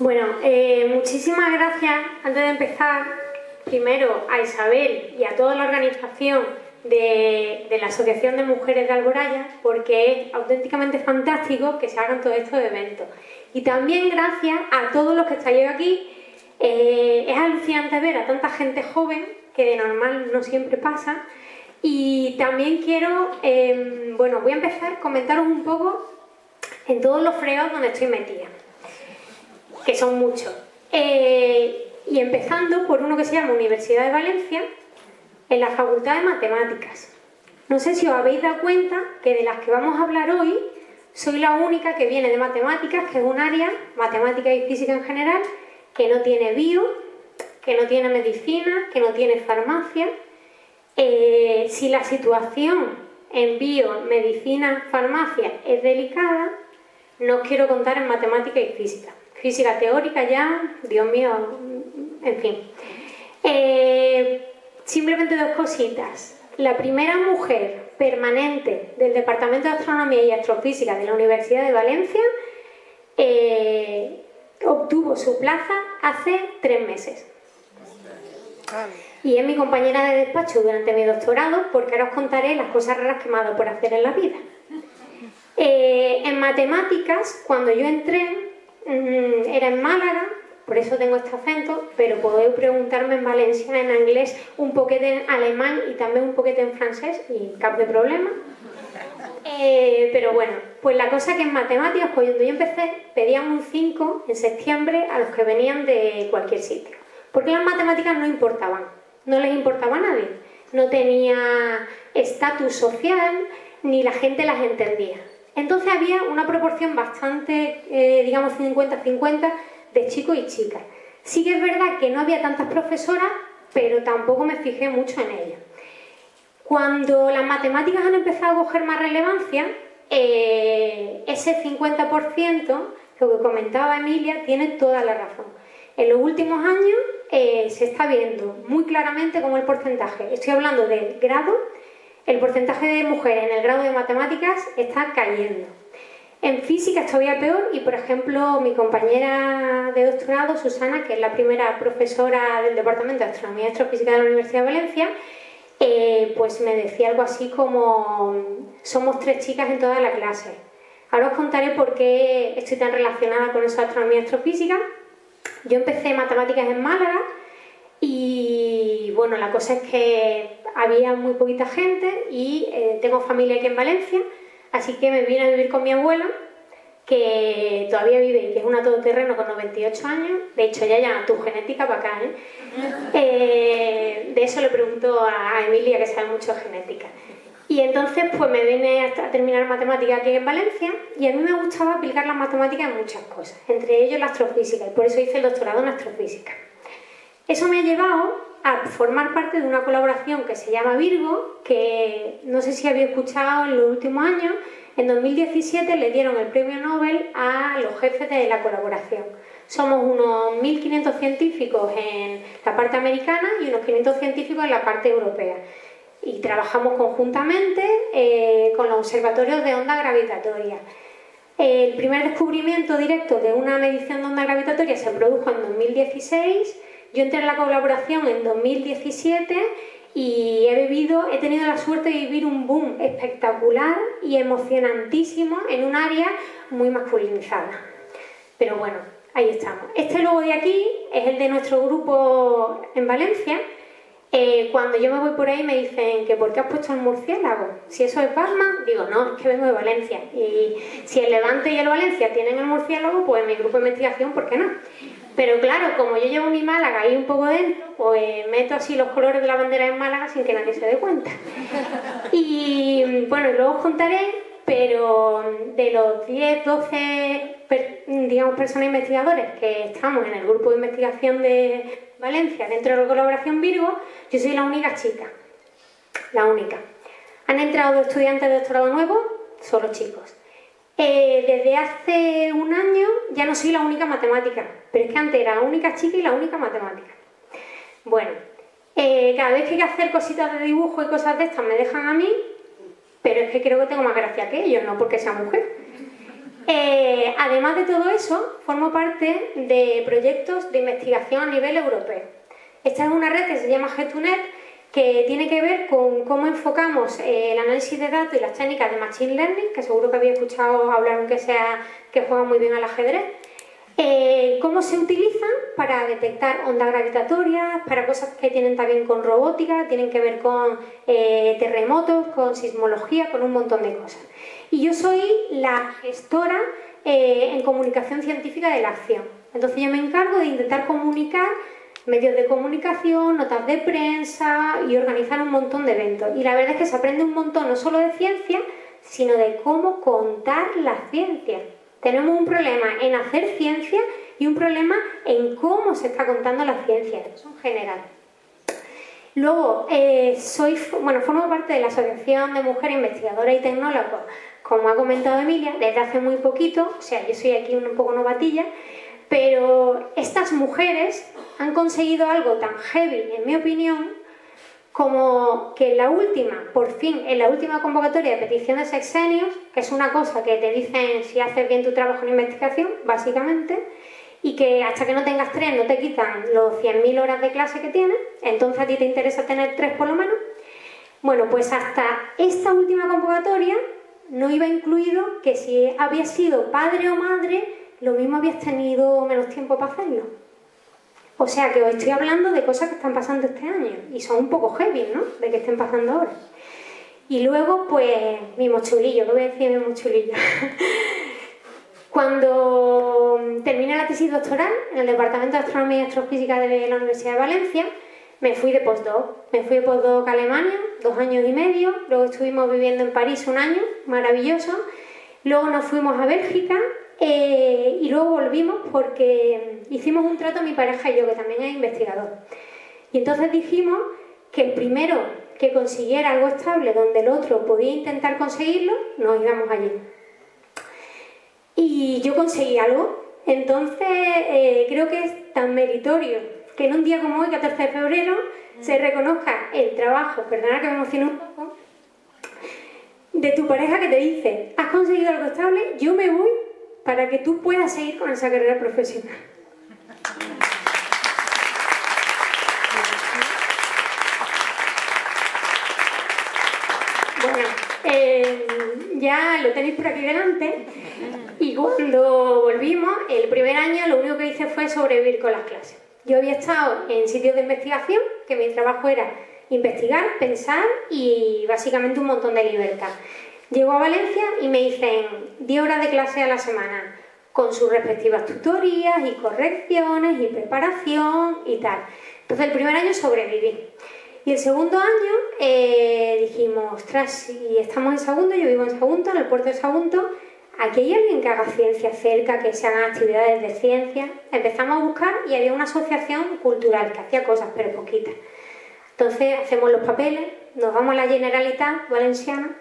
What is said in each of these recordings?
Bueno, muchísimas gracias, antes de empezar, primero a Isabel y a toda la organización de la Asociación de Mujeres de Alboraya, porque es auténticamente fantástico que se hagan todos estos eventos. Y también gracias a todos los que estáis aquí. Es alucinante ver a tanta gente joven, que de normal no siempre pasa. Y también quiero, bueno, voy a empezar a comentaros un poco en todos los fregados donde estoy metida, que son muchos. Y empezando por uno que se llama Universidad de Valencia, en la Facultad de Matemáticas. No sé si os habéis dado cuenta que de las que vamos a hablar hoy, soy la única que viene de matemáticas, que es un área, matemática y física en general, que no tiene bio, que no tiene medicina, que no tiene farmacia. Si la situación en bio, medicina, farmacia es delicada, no os quiero contar en matemática y física. Física teórica ya, Dios mío, en fin. Simplemente dos cositas. La primera mujer permanente del Departamento de Astronomía y Astrofísica de la Universidad de Valencia obtuvo su plaza hace 3 meses. Y es mi compañera de despacho durante mi doctorado, porque ahora os contaré las cosas raras que me ha dado por hacer en la vida. En matemáticas, cuando yo entré, era en Málaga, por eso tengo este acento, pero podéis preguntarme en valenciano, en inglés, un poquito en alemán y también un poquito en francés, y cap de problema. Pero bueno, pues la cosa que en matemáticas, pues cuando yo empecé, pedían un 5 en septiembre a los que venían de cualquier sitio. Porque las matemáticas no importaban, no les importaba a nadie. No tenía estatus social, ni la gente las entendía. Entonces había una proporción bastante, digamos, 50-50 de chicos y chicas. Sí que es verdad que no había tantas profesoras, pero tampoco me fijé mucho en ellas. Cuando las matemáticas han empezado a coger más relevancia, ese 50%, lo que comentaba Emilia, tiene toda la razón. En los últimos años se está viendo muy claramente cómo el porcentaje, estoy hablando del grado, el porcentaje de mujeres en el grado de matemáticas está cayendo. En física es todavía peor y, por ejemplo, mi compañera de doctorado, Susana, que es la primera profesora del Departamento de Astronomía y Astrofísica de la Universidad de Valencia, pues me decía algo así como: somos 3 chicas en toda la clase. Ahora os contaré por qué estoy tan relacionada con esa astronomía y astrofísica. Yo empecé matemáticas en Málaga y, bueno, la cosa es que había muy poquita gente y tengo familia aquí en Valencia, así que me vine a vivir con mi abuela, que todavía vive y que es una todoterreno con 98 años. De hecho, ya llama tu genética para acá, de eso le pregunto a Emilia, que sabe mucho de genética. Y entonces pues me vine a terminar matemáticas aquí en Valencia, y a mí me gustaba aplicar las matemáticas en muchas cosas, entre ellos la astrofísica, y por eso hice el doctorado en astrofísica. Eso me ha llevado a formar parte de una colaboración que se llama Virgo, que no sé si habéis escuchado en los últimos años. En 2017 le dieron el premio Nobel a los jefes de la colaboración. Somos unos 1.500 científicos en la parte americana y unos 500 científicos en la parte europea. Y trabajamos conjuntamente con los observatorios de onda gravitatoria. El primer descubrimiento directo de una medición de onda gravitatoria se produjo en 2016. Yo entré en la colaboración en 2017 y he tenido la suerte de vivir un boom espectacular y emocionantísimo en un área muy masculinizada. Pero bueno, ahí estamos. Este logo de aquí es el de nuestro grupo en Valencia. Cuando yo me voy por ahí me dicen que ¿por qué has puesto el murciélago? Si eso es Batman, digo, no, es que vengo de Valencia. Y si el Levante y el Valencia tienen el murciélago, pues en mi grupo de investigación, ¿por qué no? Pero claro, como yo llevo mi Málaga ahí un poco dentro, pues meto así los colores de la bandera en Málaga sin que nadie se dé cuenta. Y bueno, luego os contaré, pero de los 10, 12, digamos, personas investigadores que estamos en el grupo de investigación de Valencia, dentro de la colaboración Virgo, yo soy la única chica. La única. Han entrado 2 estudiantes de doctorado nuevos, solo chicos. Desde hace un año ya no soy la única matemática, pero es que antes era la única chica y la única matemática. Bueno, cada vez que hay que hacer cositas de dibujo y cosas de estas me dejan a mí, pero es que creo que tengo más gracia que ellos, no porque sea mujer. Además de todo eso, formo parte de proyectos de investigación a nivel europeo. Esta es una red que se llama G2Net, que tiene que ver con cómo enfocamos el análisis de datos y las técnicas de Machine Learning, que seguro que habéis escuchado hablar, aunque sea que juegan muy bien al ajedrez, cómo se utilizan para detectar ondas gravitatorias, para cosas que tienen también con robótica, tienen que ver con terremotos, con sismología, con un montón de cosas. Y yo soy la gestora en comunicación científica de la acción. Entonces yo me encargo de intentar comunicar medios de comunicación, notas de prensa y organizar un montón de eventos. Y la verdad es que se aprende un montón no solo de ciencia, sino de cómo contar la ciencia. Tenemos un problema en hacer ciencia y un problema en cómo se está contando la ciencia, eso en general. Luego, formo parte de la Asociación de Mujeres Investigadoras y Tecnólogas, como ha comentado Emilia, desde hace muy poquito, o sea, yo soy aquí un poco novatilla, pero estas mujeres han conseguido algo tan heavy, en mi opinión, como que por fin, en la última convocatoria de petición de sexenios, que es una cosa que te dicen si haces bien tu trabajo en investigación, básicamente, y que hasta que no tengas 3 no te quitan los 100.000 horas de clase que tienes, entonces a ti te interesa tener 3 por lo menos. Bueno, pues hasta esta última convocatoria no iba incluido que si habías sido padre o madre, lo mismo habías tenido menos tiempo para hacerlo. O sea que os estoy hablando de cosas que están pasando este año y son un poco heavy, ¿no? De que estén pasando ahora. Y luego, pues, mi mochulillo, ¿qué voy a decir de mi mochulillo? Cuando terminé la tesis doctoral en el Departamento de Astronomía y Astrofísica de la Universidad de Valencia, me fui de postdoc. Me fui de postdoc a Alemania, 2 años y medio. Luego estuvimos viviendo en París 1 año, maravilloso. Luego nos fuimos a Bélgica. Y luego volvimos porque hicimos un trato mi pareja y yo, que también es investigador. Y entonces dijimos que el primero que consiguiera algo estable donde el otro podía intentar conseguirlo, nos íbamos allí. Y yo conseguí algo. Entonces creo que es tan meritorio que en un día como hoy, 14 de febrero, se reconozca el trabajo, perdona que me emocione un poco, de tu pareja que te dice: has conseguido algo estable, yo me voy para que tú puedas seguir con esa carrera profesional. Bueno, ya lo tenéis por aquí delante. Y cuando volvimos, el primer año lo único que hice fue sobrevivir con las clases. Yo había estado en sitios de investigación, que mi trabajo era investigar, pensar y básicamente un montón de libertad. Llego a Valencia y me dicen 10 horas de clase a la semana, con sus respectivas tutorías y correcciones y preparación y tal. Entonces el primer año sobreviví. Y el segundo año dijimos: ostras, si estamos en Sagunto, yo vivo en Sagunto, en el puerto de Sagunto, aquí hay alguien que haga ciencia cerca, que se hagan actividades de ciencia. Empezamos a buscar y había una asociación cultural que hacía cosas, pero poquitas. Entonces hacemos los papeles, nos vamos a la Generalitat Valenciana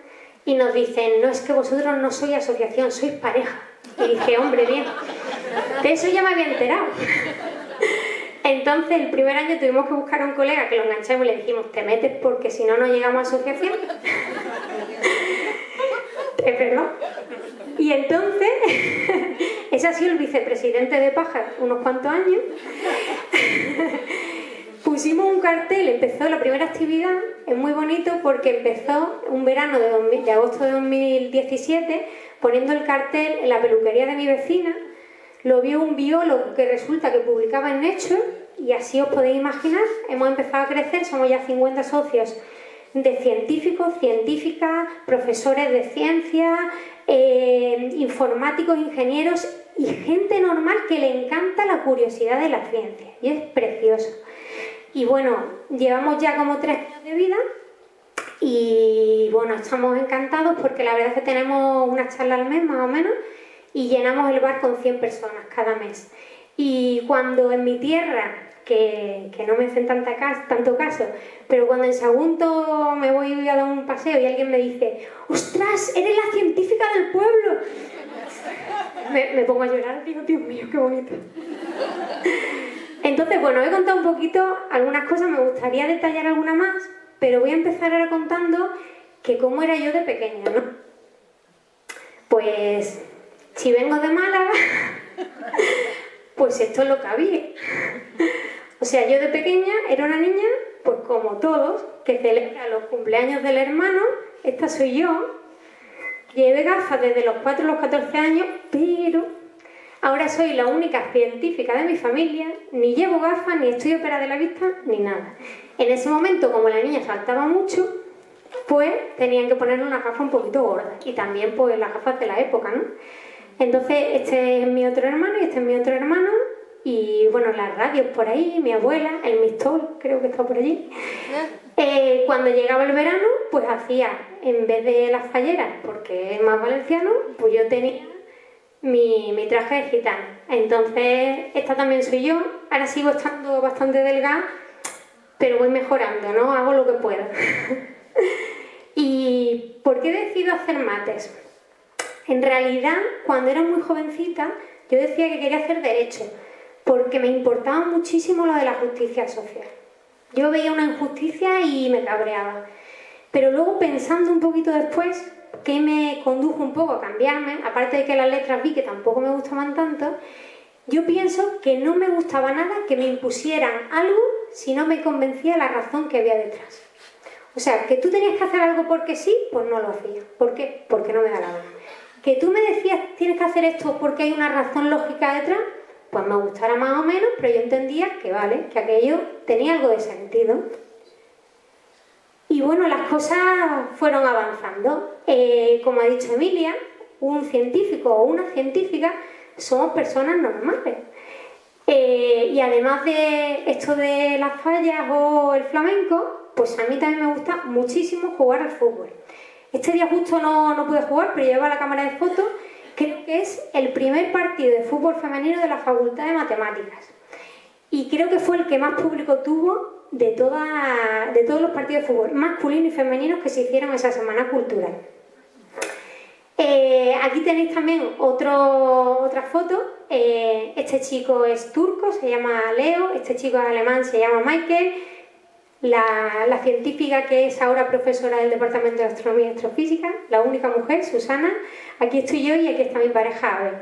y nos dicen: no, es que vosotros no sois asociación, sois pareja. Y dije: hombre, bien, de eso ya me había enterado. Entonces el primer año tuvimos que buscar a un colega que lo enganchamos y le dijimos: te metes porque si no, no llegamos a asociación. Es verdad. Y entonces ese ha sido el vicepresidente de Pájar unos cuantos años. Pusimos un cartel, empezó la primera actividad, es muy bonito porque empezó un verano de agosto de 2017 poniendo el cartel en la peluquería de mi vecina. Lo vio un biólogo que resulta que publicaba en Nature y así os podéis imaginar, hemos empezado a crecer, somos ya 50 socios de científicos, científicas, profesores de ciencia, informáticos, ingenieros y gente normal que le encanta la curiosidad de la ciencia y es precioso. Y bueno, llevamos ya como 3 años de vida y bueno, estamos encantados porque la verdad es que tenemos una charla al mes más o menos y llenamos el bar con 100 personas cada mes. Y cuando en mi tierra, que no me hacen tanto caso, pero cuando en Sagunto me voy a dar un paseo y alguien me dice: ¡ostras, eres la científica del pueblo! Me pongo a llorar, digo: Dios mío, qué bonito. Entonces, bueno, he contado un poquito algunas cosas, me gustaría detallar alguna más, pero voy a empezar ahora contando que cómo era yo de pequeña, ¿no? Pues Si vengo de Málaga, pues esto es lo que había. O sea, yo de pequeña era una niña, pues como todos, que celebra los cumpleaños del hermano. Esta soy yo. Llevé gafas desde los 4 a los 14 años, pero ahora soy la única científica de mi familia, ni llevo gafas, ni estoy operada de la vista, ni nada. En ese momento, como la niña saltaba mucho, pues tenían que ponerle una gafa un poquito gorda. Y también pues las gafas de la época, ¿no? Entonces, este es mi otro hermano y este es mi otro hermano. Y bueno, las radios por ahí, mi abuela, el Mistol, creo que está por allí. Cuando llegaba el verano, pues hacía, en vez de las falleras, porque es más valenciano, pues yo tenía mi traje de gitana. Entonces, esta también soy yo. Ahora sigo estando bastante delgada, pero voy mejorando, ¿no? Hago lo que puedo. ¿Y por qué decido hacer mates? En realidad, cuando era muy jovencita, yo decía que quería hacer derecho, porque me importaba muchísimo lo de la justicia social. Yo veía una injusticia y me cabreaba. Pero luego, pensando un poquito después, que me condujo un poco a cambiarme, aparte de que las letras vi que tampoco me gustaban tanto, yo pienso que no me gustaba nada que me impusieran algo si no me convencía la razón que había detrás. O sea, que tú tenías que hacer algo porque sí, pues no lo hacía. ¿Por qué? Porque no me da la gana. Que tú me decías, tienes que hacer esto porque hay una razón lógica detrás, pues me gustara más o menos, pero yo entendía que vale, que aquello tenía algo de sentido. Y bueno, las cosas fueron avanzando. Como ha dicho Emilia, un científico o una científica somos personas normales. Y además de esto de las fallas o el flamenco, pues a mí también me gusta muchísimo jugar al fútbol. Este día justo no pude jugar, pero llevaba la cámara de fotos. Creo que es el primer partido de fútbol femenino de la Facultad de Matemáticas. Y creo que fue el que más público tuvo de todos los partidos de fútbol, masculinos y femeninos que se hicieron esa semana cultural. Aquí tenéis también otra foto. Este chico es turco, se llama Leo. Este chico es alemán, se llama Michael. La científica que es ahora profesora del Departamento de Astronomía y Astrofísica, la única mujer, Susana. Aquí estoy yo y aquí está mi pareja, Abel.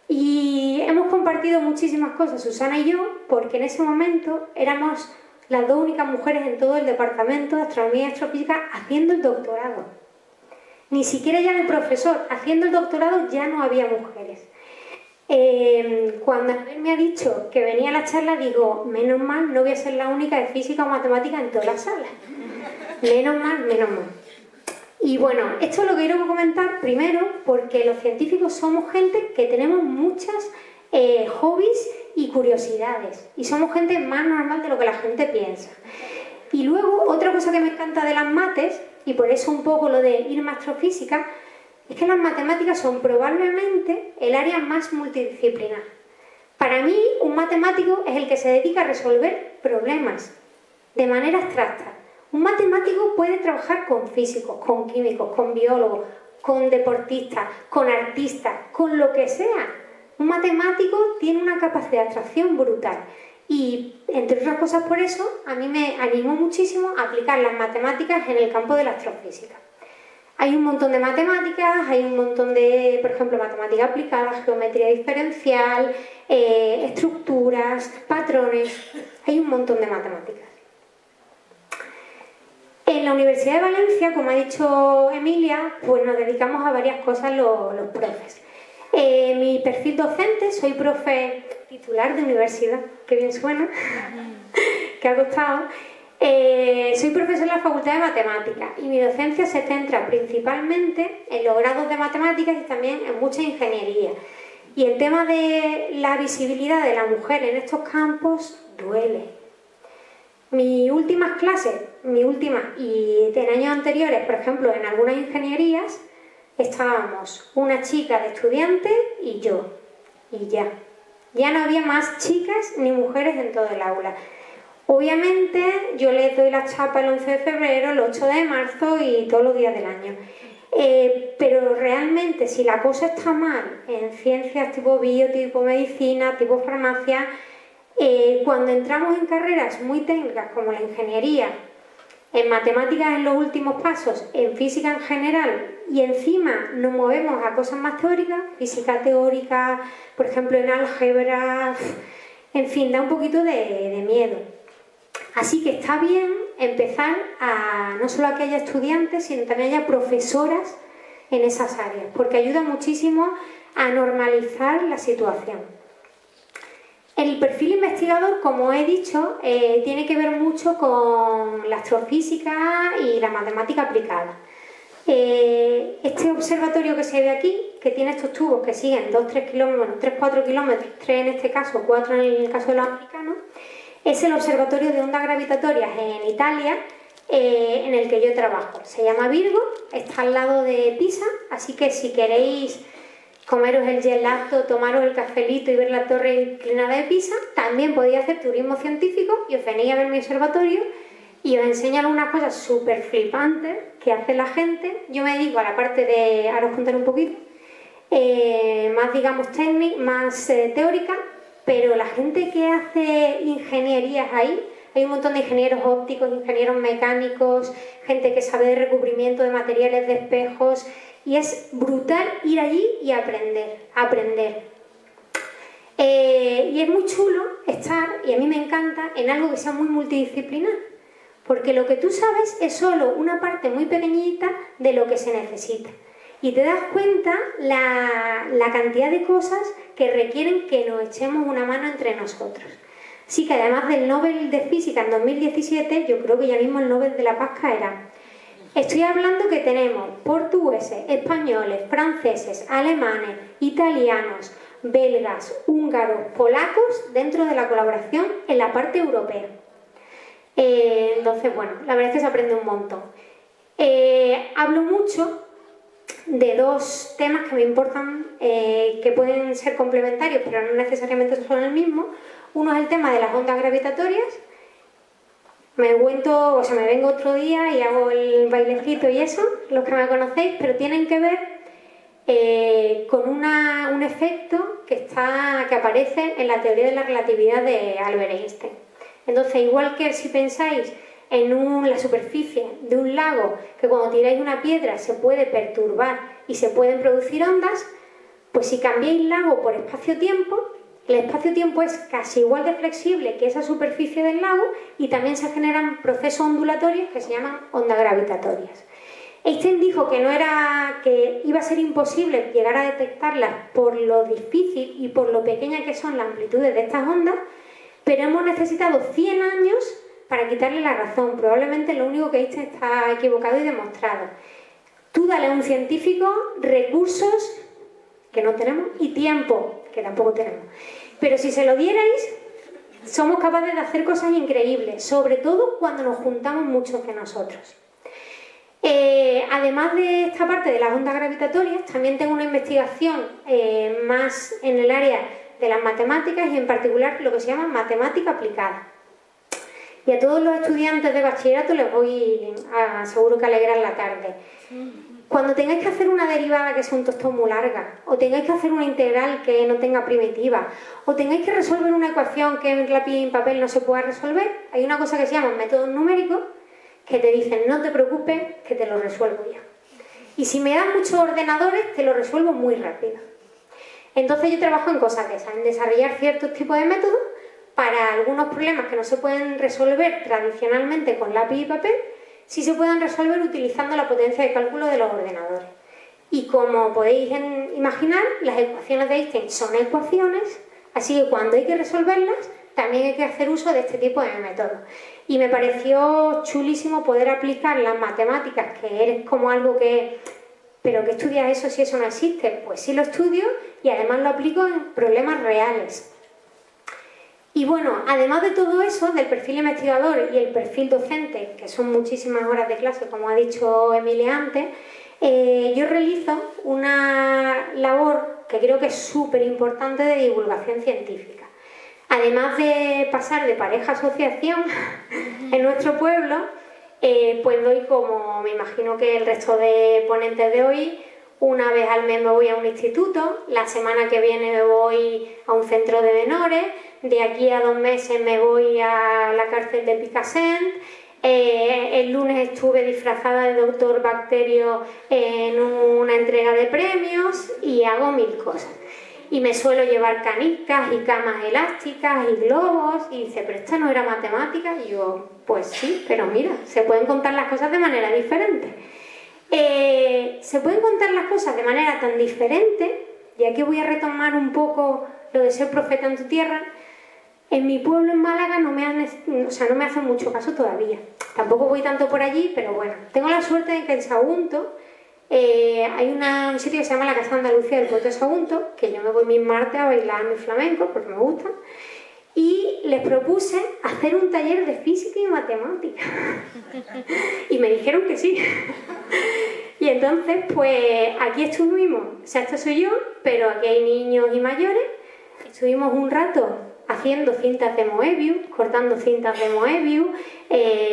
Y hemos compartido muchísimas cosas, Susana y yo, porque en ese momento éramos las dos únicas mujeres en todo el Departamento de Astronomía y Astrofísica haciendo el doctorado. Ni siquiera ya de profesor, haciendo el doctorado ya no había mujeres. Cuando Abel me ha dicho que venía a la charla, digo, menos mal, no voy a ser la única de física o matemática en toda la sala. Menos mal, menos mal. Y bueno, esto lo quiero comentar primero porque los científicos somos gente que tenemos muchas hobbies y curiosidades. Y somos gente más normal de lo que la gente piensa. Y luego, otra cosa que me encanta de las mates, y por eso un poco lo de irme a astrofísica, es que las matemáticas son probablemente el área más multidisciplinar. Para mí, un matemático es el que se dedica a resolver problemas de manera abstracta. Un matemático puede trabajar con físicos, con químicos, con biólogos, con deportistas, con artistas, con lo que sea. Un matemático tiene una capacidad de abstracción brutal. Y, entre otras cosas por eso, a mí me animó muchísimo a aplicar las matemáticas en el campo de la astrofísica. Hay un montón de matemáticas, hay un montón de, por ejemplo, matemática aplicada, geometría diferencial, estructuras, patrones, hay un montón de matemáticas. En la Universidad de Valencia, como ha dicho Emilia, pues nos dedicamos a varias cosas los profes. Mi perfil docente, soy profe titular de universidad, que bien suena, que ha costado. Soy profesora en la Facultad de Matemáticas y mi docencia se centra principalmente en los grados de matemáticas y también en mucha ingeniería. Y el tema de la visibilidad de la mujer en estos campos duele. Mis últimas clases, y en años anteriores, por ejemplo, en algunas ingenierías, estábamos una chica de estudiante y yo, y ya. Ya no había más chicas ni mujeres en todo el aula. Obviamente yo les doy la chapa el 11 de febrero, el 8 de marzo y todos los días del año. Pero realmente si la cosa está mal en ciencias tipo bio, tipo medicina, tipo farmacia, cuando entramos en carreras muy técnicas como la ingeniería en matemáticas en los últimos pasos, en física en general, y encima nos movemos a cosas más teóricas, física teórica, por ejemplo en álgebra, en fin, da un poquito de miedo. Así que está bien empezar a no solo a que haya estudiantes, sino también haya profesoras en esas áreas, porque ayuda muchísimo a normalizar la situación. El perfil investigador, como he dicho, tiene que ver mucho con la astrofísica y la matemática aplicada. Este observatorio que se ve aquí, que tiene estos tubos que siguen 2-3 kilómetros, bueno, 3-4 kilómetros, 3 en este caso, 4 en el caso de los americanos, es el observatorio de ondas gravitatorias en Italia, en el que yo trabajo. Se llama Virgo, está al lado de Pisa, así que si queréis comeros el gelato, tomaros el cafelito y ver la torre inclinada de Pisa, también podéis hacer turismo científico y os venís a ver mi observatorio y os enseño algunas cosas súper flipantes que hace la gente. Yo me dedico a la parte de, ahora os contaré un poquito, más digamos técnica, más teórica, pero la gente que hace ingenierías ahí, hay un montón de ingenieros ópticos, ingenieros mecánicos, gente que sabe de recubrimiento de materiales, de espejos, y es brutal ir allí y aprender. Y es muy chulo estar, y a mí me encanta, en algo que sea muy multidisciplinar, porque lo que tú sabes es solo una parte muy pequeñita de lo que se necesita. Y te das cuenta la cantidad de cosas que requieren que nos echemos una mano entre nosotros. Así que además del Nobel de Física en 2017, yo creo que ya mismo el Nobel de la Paz caerá. Estoy hablando que tenemos portugueses, españoles, franceses, alemanes, italianos, belgas, húngaros, polacos dentro de la colaboración en la parte europea. Entonces, bueno, la verdad es que se aprende un montón. Hablo mucho de dos temas que me importan, que pueden ser complementarios, pero no necesariamente son el mismo. Uno es el tema de las ondas gravitatorias. Me vengo otro día y hago el bailecito y eso, los que me conocéis, pero tienen que ver con un efecto que aparece en la teoría de la relatividad de Albert Einstein. Entonces, igual que si pensáis en la superficie de un lago, que cuando tiráis una piedra se puede perturbar y se pueden producir ondas, pues si cambiáis lago por espacio-tiempo, el espacio-tiempo es casi igual de flexible que esa superficie del lago y también se generan procesos ondulatorios que se llaman ondas gravitatorias. Einstein dijo que iba a ser imposible llegar a detectarlas por lo difícil y por lo pequeña que son las amplitudes de estas ondas, pero hemos necesitado 100 años para quitarle la razón. Probablemente lo único que Einstein está equivocado y demostrado. Tú dale a un científico recursos que no tenemos y tiempo que tampoco tenemos. Pero si se lo dierais, somos capaces de hacer cosas increíbles, sobre todo cuando nos juntamos muchos de nosotros. Además de esta parte de las ondas gravitatorias, también tengo una investigación más en el área de las matemáticas y en particular lo que se llama matemática aplicada. Y a todos los estudiantes de bachillerato les voy seguro que alegrar la tarde. Cuando tengáis que hacer una derivada que sea un tostón muy larga, o tengáis que hacer una integral que no tenga primitiva, o tengáis que resolver una ecuación que en lápiz y en papel no se pueda resolver, hay una cosa que se llama métodos numéricos que te dicen no te preocupes que te lo resuelvo ya. Y si me dan muchos ordenadores te lo resuelvo muy rápido. Entonces yo trabajo en cosas de esas, en desarrollar ciertos tipos de métodos para algunos problemas que no se pueden resolver tradicionalmente con lápiz y papel, sí se pueden resolver utilizando la potencia de cálculo de los ordenadores. Y como podéis imaginar, las ecuaciones de Einstein son ecuaciones, así que cuando hay que resolverlas, también hay que hacer uso de este tipo de métodos. Y me pareció chulísimo poder aplicar las matemáticas, que eres como algo que... ¿Pero qué estudias eso si eso no existe? Pues sí lo estudio y además lo aplico en problemas reales. Y bueno, además de todo eso, del perfil investigador y el perfil docente, que son muchísimas horas de clase, como ha dicho Emilia antes, yo realizo una labor que creo que es súper importante de divulgación científica. Además de pasar de pareja a asociación en nuestro pueblo, pues doy, como me imagino que el resto de ponentes de hoy, una vez al mes me voy a un instituto, la semana que viene me voy a un centro de menores, de aquí a 2 meses me voy a la cárcel de Picassent, El lunes estuve disfrazada de Doctor Bacterio en una entrega de premios y hago 1000 cosas. Y me suelo llevar canicas y camas elásticas y globos. Y dice, ¿pero esta no era matemática? Y yo, pues sí, pero mira, se pueden contar las cosas de manera diferente. Se pueden contar las cosas de manera tan diferente, y aquí voy a retomar un poco lo de ser profeta en tu tierra. En mi pueblo, en Málaga, no me hacen mucho caso todavía. Tampoco voy tanto por allí, pero bueno, tengo la suerte de que en Sagunto hay un sitio que se llama la Casa de Andalucía del Puerto de Sagunto, que yo me voy mis martes a bailar mi flamenco porque me gusta, y les propuse hacer un taller de física y matemática y me dijeron que sí. Y entonces pues aquí estuvimos, o sea, esto soy yo, pero aquí hay niños y mayores. Estuvimos un rato haciendo cintas de Moebius, cortando cintas de Moebius,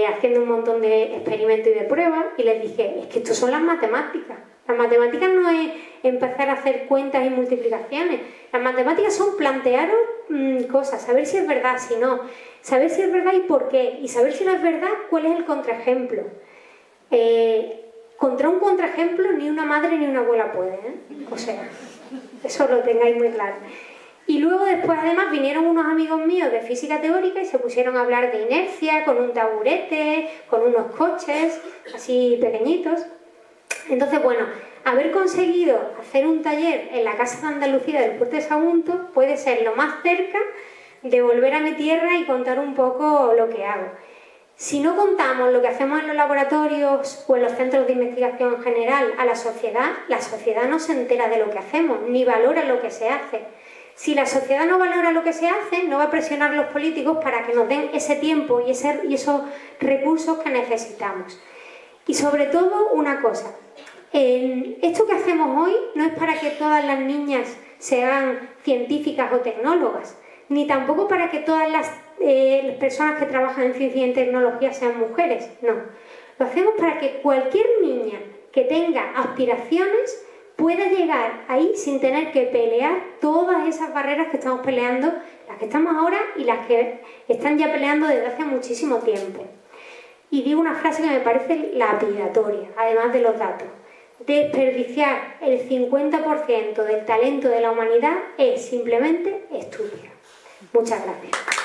haciendo un montón de experimentos y de pruebas, y les dije, es que esto son las matemáticas. Las matemáticas no es empezar a hacer cuentas y multiplicaciones. Las matemáticas son plantearos cosas, saber si es verdad, si no, saber si es verdad y por qué, y saber si no es verdad, cuál es el contraejemplo. Contra un contraejemplo ni una madre ni una abuela puede, O sea, eso lo tengáis muy claro. Y luego después además vinieron unos amigos míos de física teórica y se pusieron a hablar de inercia con un taburete, con unos coches así pequeñitos. Entonces, bueno, haber conseguido hacer un taller en la Casa de Andalucía del Puerto de Sagunto puede ser lo más cerca de volver a mi tierra y contar un poco lo que hago. Si no contamos lo que hacemos en los laboratorios o en los centros de investigación en general a la sociedad no se entera de lo que hacemos, ni valora lo que se hace. Si la sociedad no valora lo que se hace, no va a presionar a los políticos para que nos den ese tiempo y esos recursos que necesitamos. Y sobre todo, una cosa, esto que hacemos hoy no es para que todas las niñas sean científicas o tecnólogas, ni tampoco para que todas las personas que trabajan en ciencia y en tecnología sean mujeres, no. Lo hacemos para que cualquier niña que tenga aspiraciones pueda llegar ahí sin tener que pelear todas esas barreras que estamos peleando, las que estamos ahora y las que están ya peleando desde hace muchísimo tiempo. Y digo una frase que me parece lapidatoria, además de los datos. Desperdiciar el 50% del talento de la humanidad es simplemente estúpido. Muchas gracias.